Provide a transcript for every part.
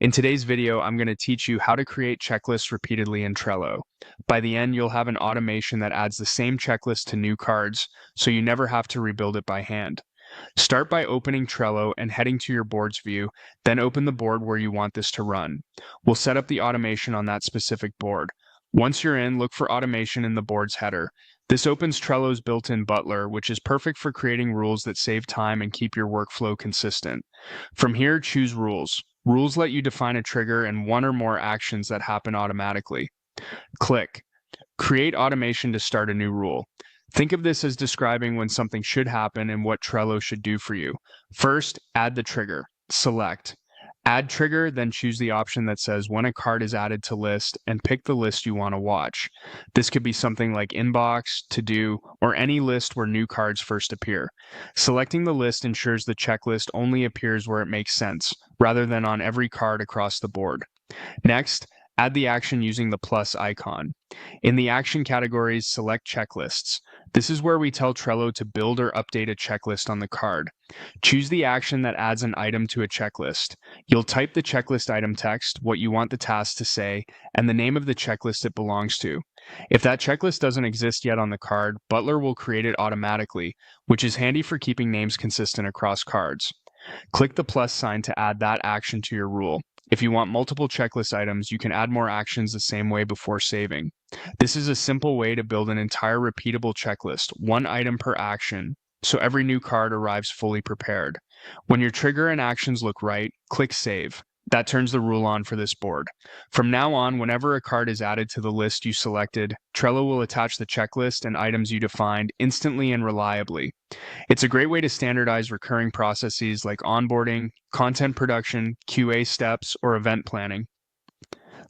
In today's video, I'm going to teach you how to create checklists repeatedly in Trello. By the end, you'll have an automation that adds the same checklist to new cards, so you never have to rebuild it by hand. Start by opening Trello and heading to your boards view, then open the board where you want this to run. We'll set up the automation on that specific board. Once you're in, look for automation in the board's header. This opens Trello's built-in butler, which is perfect for creating rules that save time and keep your workflow consistent. From here, choose rules. Rules let you define a trigger and one or more actions that happen automatically. Click Create automation to start a new rule. Think of this as describing when something should happen and what Trello should do for you. First, add the trigger. Select Add trigger, then choose the option that says when a card is added to list and pick the list you want to watch. This could be something like inbox, to do, or any list where new cards first appear. Selecting the list ensures the checklist only appears where it makes sense, rather than on every card across the board. Next, add the action using the plus icon. In the action categories, select checklists. This is where we tell Trello to build or update a checklist on the card. Choose the action that adds an item to a checklist. You'll type the checklist item text, what you want the task to say, and the name of the checklist it belongs to. If that checklist doesn't exist yet on the card, Butler will create it automatically, which is handy for keeping names consistent across cards. Click the plus sign to add that action to your rule. If you want multiple checklist items, you can add more actions the same way before saving. This is a simple way to build an entire repeatable checklist, one item per action, so every new card arrives fully prepared. When your trigger and actions look right, click Save. That turns the rule on for this board. From now on, whenever a card is added to the list you selected, Trello will attach the checklist and items you defined instantly and reliably. It's a great way to standardize recurring processes like onboarding, content production, QA steps, or event planning.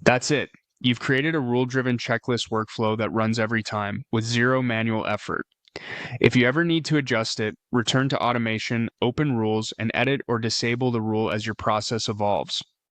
That's it. You've created a rule-driven checklist workflow that runs every time, with zero manual effort. If you ever need to adjust it, return to automation, open rules, and edit or disable the rule as your process evolves.